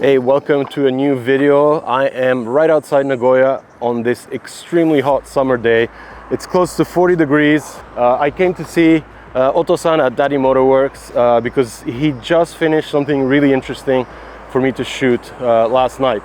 Hey, welcome to a new video. I am right outside Nagoya on this extremely hot summer day. It's close to 40 degrees. I came to see Oto-san at Daddy Motorworks because he just finished something really interesting for me to shoot last night.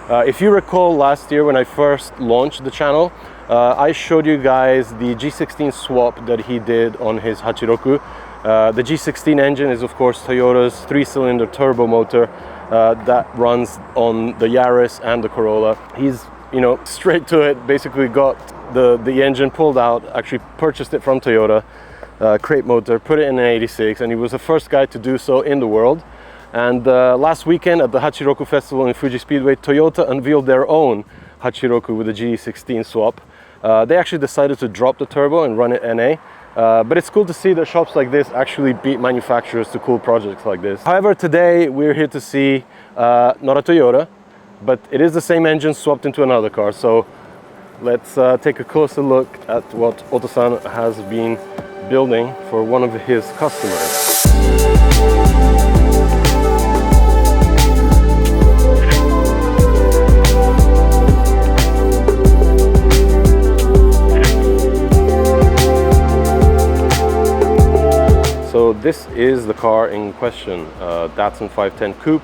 If you recall last year when I first launched the channel, I showed you guys the G16 swap that he did on his Hachiroku. The G16 engine is of course Toyota's 3-cylinder turbo motor that runs on the Yaris and the Corolla. He's, straight to it, basically got the engine pulled out, actually purchased it from Toyota, crate motor, put it in an 86, and he was the first guy to do so in the world. And last weekend at the Hachiroku Festival in Fuji Speedway, Toyota unveiled their own Hachiroku with the G16 swap. They actually decided to drop the turbo and run it NA. But it's cool to see that shops like this actually beat manufacturers to cool projects like this. However, today we're here to see not a Toyota, but it is the same engine swapped into another car. So let's take a closer look at what Oto-san has been building for one of his customers. So this is the car in question, Datsun 510 Coupe,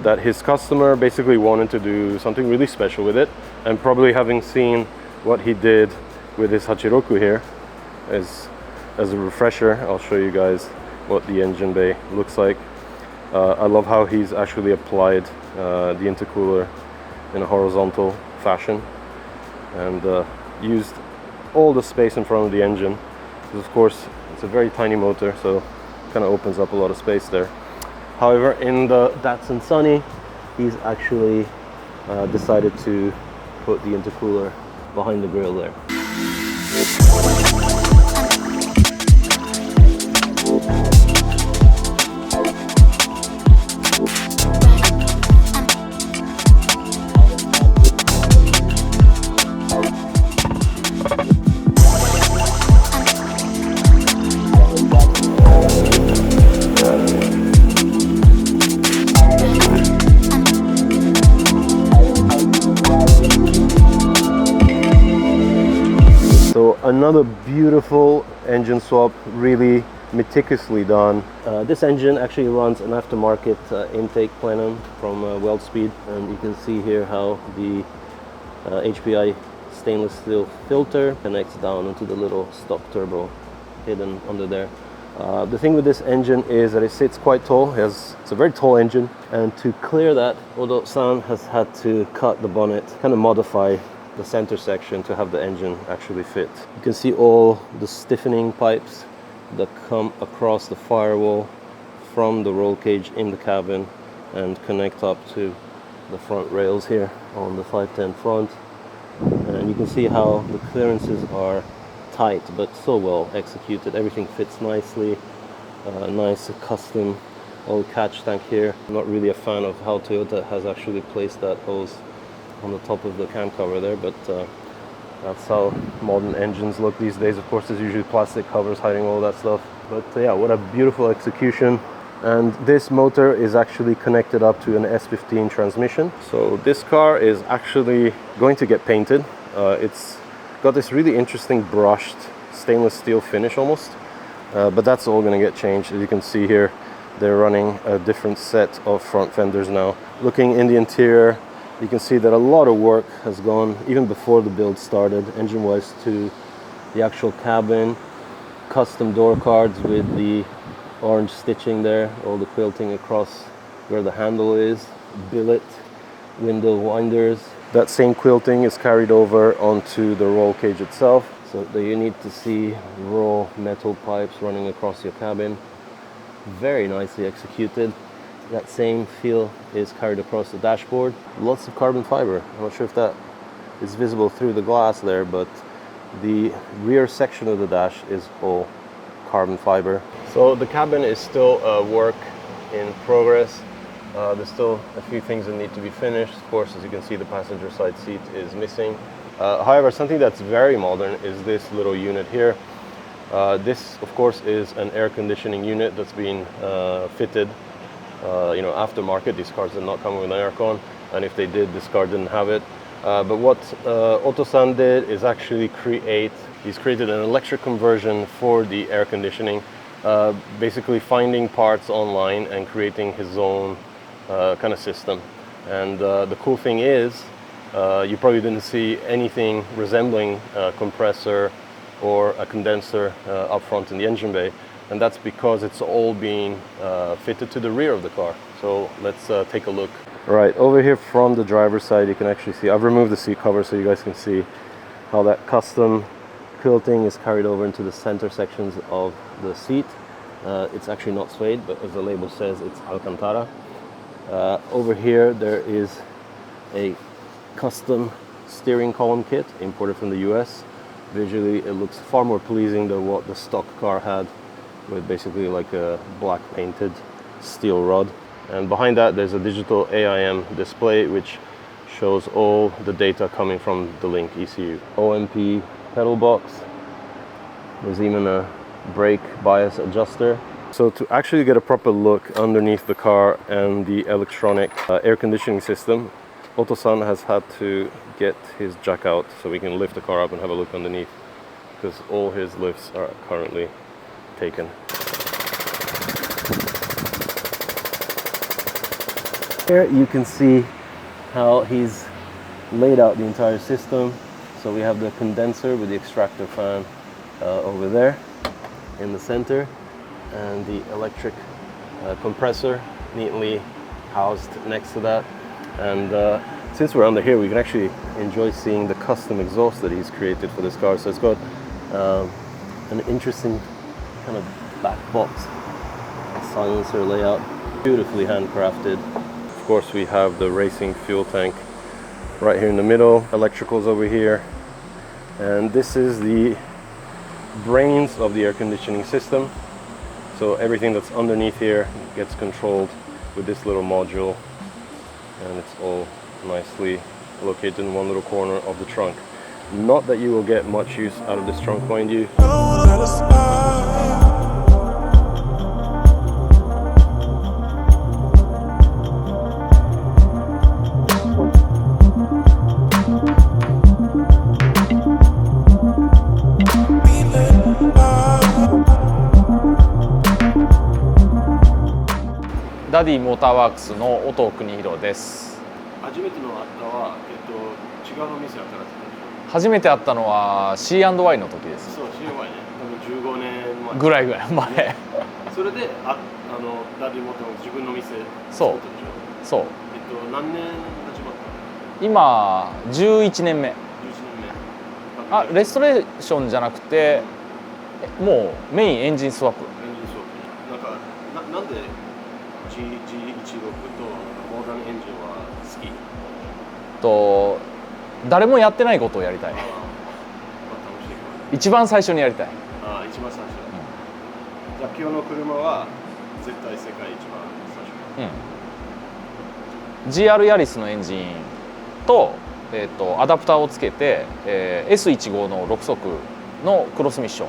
that his customer basically wanted to do something really special with it. And probably having seen what he did with his Hachiroku here, as a refresher, I'll show you guys what the engine bay looks like. I love how he's actually applied the intercooler in a horizontal fashion and used all the space in front of the engine. Because of course, it's a very tiny motor, so it kind of opens up a lot of space there. However, in the Datsun Sunny, he's actually decided to put the intercooler behind the grille there. So another beautiful engine swap, really meticulously done. This engine actually runs an aftermarket intake plenum from Weldspeed, and you can see here how the HPI stainless steel filter connects down into the little stock turbo hidden under there. The thing with this engine is that it sits quite tall. It's a very tall engine, and to clear that, Oto-san has had to cut the bonnet, kind of modify the center section to have the engine actually fit. You can see all the stiffening pipes that come across the firewall from the roll cage in the cabin and connect up to the front rails here on the 510 front. And you can see how the clearances are tight but so well executed. Everything fits nicely. Nice custom old catch tank here. I'm not really a fan of how Toyota has actually placed that hose on the top of the cam cover there, but that's how modern engines look these days. Of course, there's usually plastic covers hiding all that stuff, but yeah, what a beautiful execution. And this motor is actually connected up to an S15 transmission. So this car is actually going to get painted. It's got this really interesting brushed stainless steel finish almost, but that's all going to get changed. As you can see here, they're running a different set of front fenders now. Looking in the interior, you can see that a lot of work has gone even before the build started, engine-wise, to the actual cabin, custom door cards with the orange stitching there, all the quilting across where the handle is, billet, window winders. That same quilting is carried over onto the roll cage itself, so that you need to see raw metal pipes running across your cabin. Very nicely executed. That same feel is carried across the dashboard. Lots of carbon fiber. I'm not sure if that is visible through the glass there, but the rear section of the dash is all carbon fiber. So the cabin is still a work in progress. There's still a few things that need to be finished. Of course, as you can see, the passenger side seat is missing. However, something that's very modern is this little unit here. This, of course, is an air conditioning unit that's been fitted aftermarket. These cars did not come with an aircon, and if they did, this car didn't have it. But what Oto-san did is actually he's created an electric conversion for the air conditioning, basically finding parts online and creating his own kind of system. And the cool thing is, you probably didn't see anything resembling a compressor or a condenser up front in the engine bay, and that's because it's all being fitted to the rear of the car. So let's take a look. Right, over here from the driver's side, you can actually see, I've removed the seat cover so you guys can see how that custom quilting is carried over into the center sections of the seat. It's actually not suede, but as the label says, it's Alcantara. Over here, there is a custom steering column kit imported from the US. Visually, it looks far more pleasing than what the stock car had, with basically like a black painted steel rod. And behind that, there's a digital AIM display which shows all the data coming from the Link ECU. OMP pedal box. There's even a brake bias adjuster. So to actually get a proper look underneath the car and the electronic air conditioning system, Oto-san has had to get his jack out so we can lift the car up and have a look underneath, because all his lifts are currently taken. Here you can see how he's laid out the entire system. So we have the condenser with the extractor fan over there in the center, and the electric compressor neatly housed next to that. And since we're under here, we can actually enjoy seeing the custom exhaust that he's created for this car. So it's got an interesting kind of back box silencer layout, beautifully handcrafted. Of course, we have the racing fuel tank right here in the middle, electricals over here, and this is the brains of the air conditioning system. So everything that's underneath here gets controlled with this little module, and it's all nicely located in one little corner of the trunk. Not that you will get much use out of this trunk, mind you.ダディモーターワークスの音国弘です。初めてのあったは、違うお店やったら初めて会ったのは C&Y の時です。そう、C&Y ね。多分15年前。ぐらい前。それでダディモーターの自分の店そう。そう。何年始まったの？今11年目。11年目。あ、レストレーションじゃなくて、もうメインエンジンスワップ。エンジンスワップ。なんでG16 とモーダンエンジンは好き？誰もやってないことをやりたい。一番最初にやりたい。一番最初。じゃあ今日の車は絶対世界一番最初。GR ヤリスのエンジンと、アダプターをつけて、S15 の6速のクロスミッショ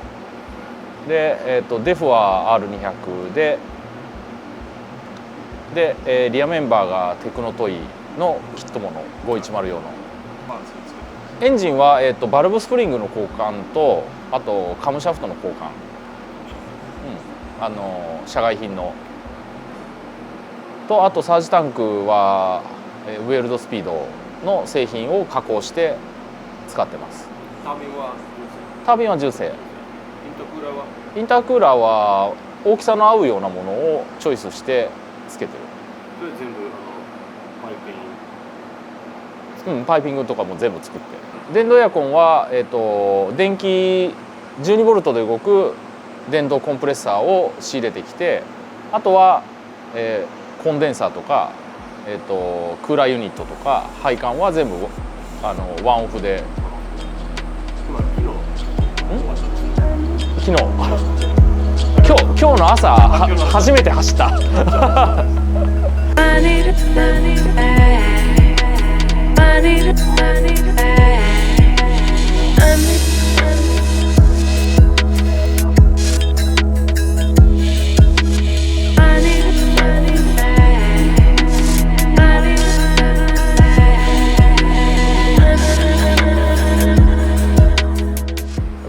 ンで、デフは R200 で、リアメンバーがテクノトイのキットモの510用のエンジンは、バルブスプリングの交換と、あとカムシャフトの交換、社外品のと、あとサージタンクは、ウェルドスピードの製品を加工して使ってます。タービンは純正。インタークーラーは大きさの合うようなものをチョイスしてつけてる。それ全部パイピングとかも全部作って。電動エアコンは、電気12ボルトで動く電動コンプレッサーを仕入れてきて、あとは、コンデンサーとか、クーラーユニットとか配管は全部ワンオフで。昨日今日の朝初めて走った。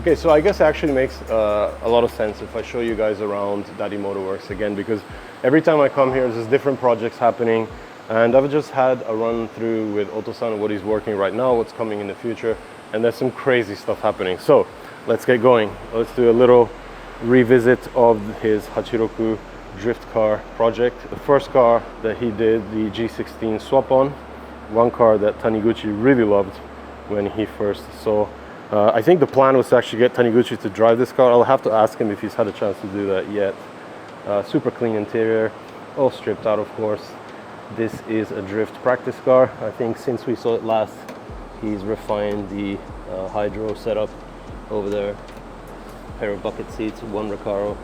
Okay, so I guess it actually makes a lot of sense if I show you guys around Daddy Motorworks again, because every time I come here, there's different projects happening, and I've just had a run through with Oto-san and what he's working right now, what's coming in the future, and there's some crazy stuff happening. So let's get going. Let's do a little revisit of his Hachiroku drift car project. The first car that he did the G16 swap on, one car that Taniguchi really loved when he first saw. I think the plan was to actually get Taniguchi to drive this car. I'll have to ask him if he's had a chance to do that yet. Super clean interior, all stripped out of course. This is a drift practice car. I think since we saw it last, he's refined the hydro setup over there. A pair of bucket seats, one Recaro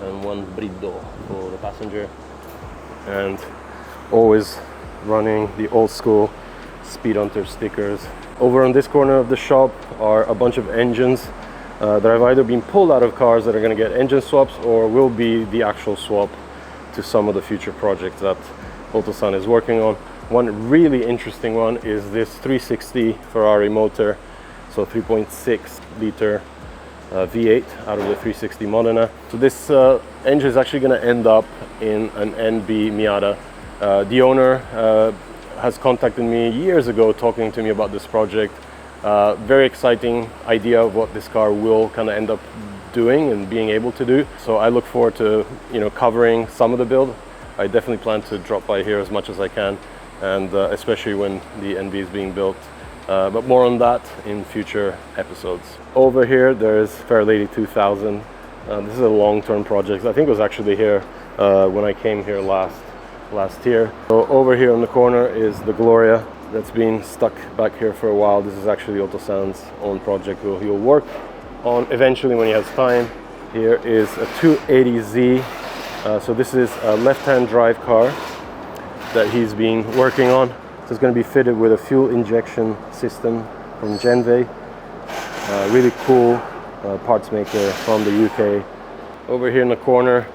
and one Briddo for the passenger. And always running the old school Speed Hunter stickers. Over on this corner of the shop are a bunch of engines that have either been pulled out of cars that are going to get engine swaps or will be the actual swap to some of the future projects that Oto-san is working on. One really interesting one is this 360 Ferrari motor, so 3.6 liter V8 out of the 360 Modena. So this engine is actually going to end up in an NB Miata. The owner has contacted me years ago talking to me about this project. Very exciting idea of what this car will kind of end up doing and being able to do. So I look forward to covering some of the build. I definitely plan to drop by here as much as I can, and especially when the NB is being built. But more on that in future episodes. Over here there's Fairlady 2000. This is a long-term project. I think it was actually here when I came here last year. So over here on the corner is the Gloria that's been stuck back here for a while. This is actually Oto-san's own project he'll work on eventually when he has time. Here is a 280Z. So this is a left-hand drive car that he's been working on. So it's going to be fitted with a fuel injection system from Genve. Really cool parts maker from the UK. Over here in the corner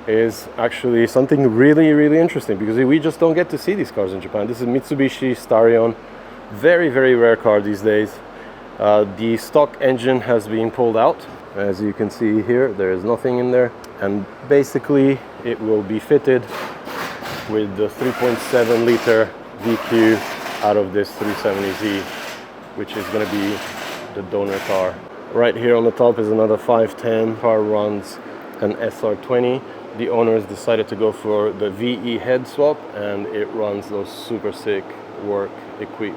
is actually something really interesting, because we just don't get to see these cars in Japan. This is Mitsubishi Starion. Very rare car these days. The stock engine has been pulled out. As you can see here, there is nothing in there, and basically it will be fitted with the 3.7 liter VQ out of this 370Z, which is going to be the donor car. Right here on the top is another 510. Car runs an SR20. The owners decided to go for the VE head swap, and it runs those super sick work equip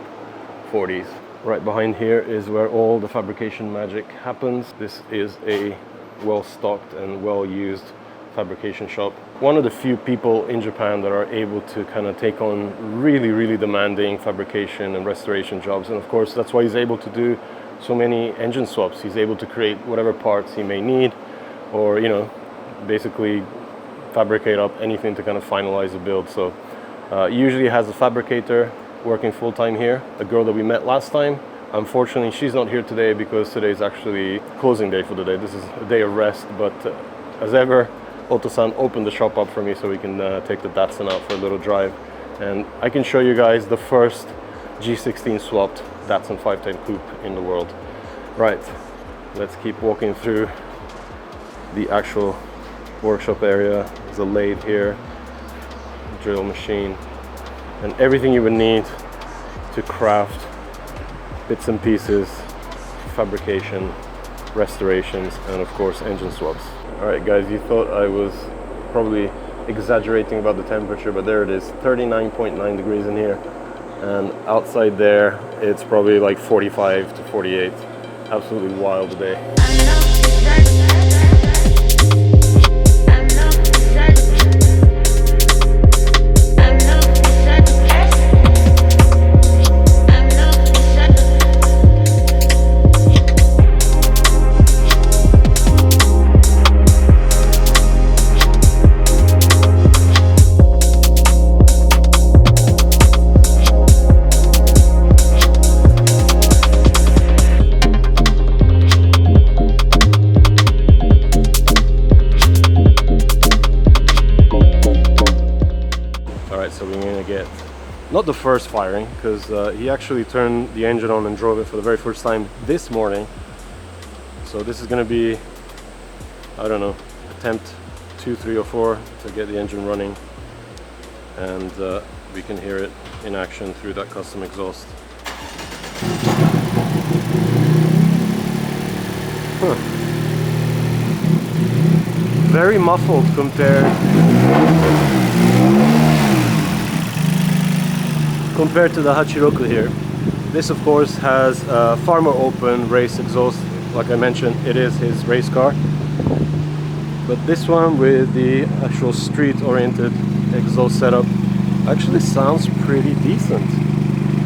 40s. Right behind here is where all the fabrication magic happens. This is a well-stocked and well-used fabrication shop. One of the few people in Japan that are able to kind of take on really demanding fabrication and restoration jobs. And of course, that's why he's able to do so many engine swaps. He's able to create whatever parts he may need, or basically fabricate up anything to kind of finalize the build. So usually has a fabricator working full-time here. The girl that we met last time, unfortunately she's not here today because today is actually closing day for the day. This is a day of rest, but as ever, Oto-san opened the shop up for me so we can take the Datsun out for a little drive, and I can show you guys the first G16 swapped Datsun 510 coupe in the world. Right, let's keep walking through the actual workshop area. There's a lathe here, drill machine, and everything you would need to craft bits and pieces, fabrication, restorations, and of course engine swaps. Alright guys, you thought I was probably exaggerating about the temperature, but there it is, 39.9 degrees in here, and outside there it's probably like 45 to 48. Absolutely wild day. Not the first firing, because he actually turned the engine on and drove it for the very first time this morning. So So this is going to be, I don't know, attempt 2, 3 or 4 to get the engine running, and we can hear it in action through that custom exhaust. Very muffled compared to the Hachiroku here. This of course has a far more open race exhaust. Like I mentioned, it is his race car. But this one with the actual street oriented exhaust setup actually sounds pretty decent.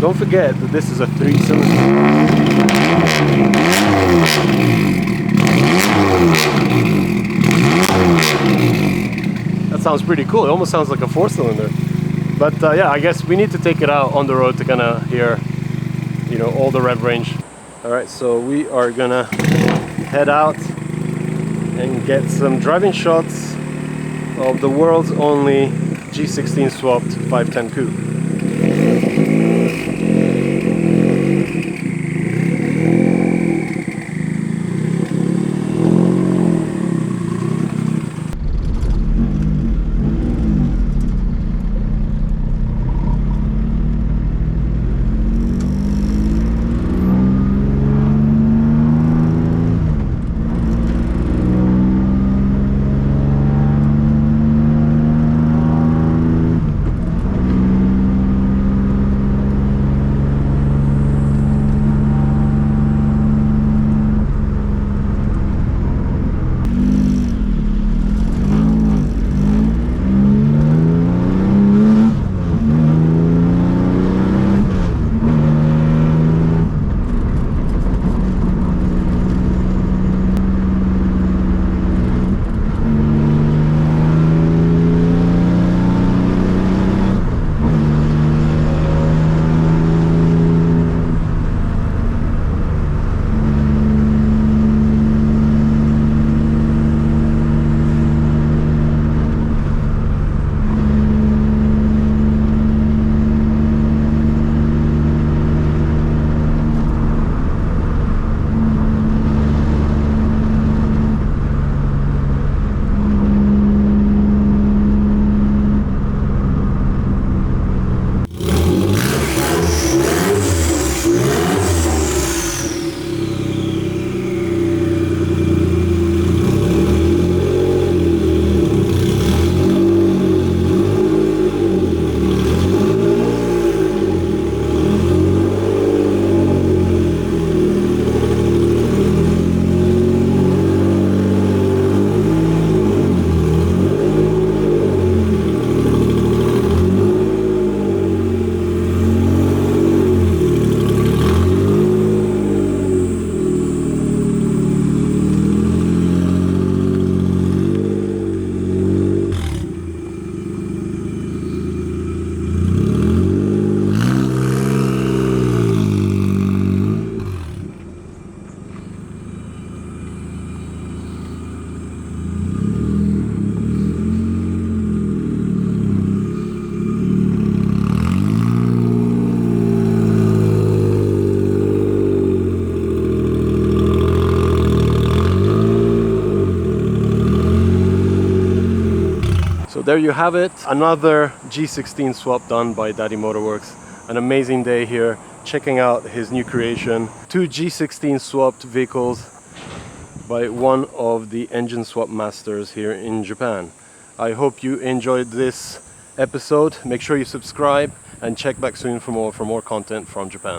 Don't forget that this is a 3-cylinder. That sounds pretty cool. It almost sounds like a 4-cylinder. But yeah, I guess we need to take it out on the road to kind of hear, you know, all the rev range. All right, so we are gonna head out and get some driving shots of the world's only G16 swapped 510 coupe. So there you have it, another G16 swap done by Daddy Motorworks. An amazing day here, checking out his new creation. 2 G16 swapped vehicles by one of the engine swap masters here in Japan. I hope you enjoyed this episode. Make sure you subscribe and check back soon for more content from Japan.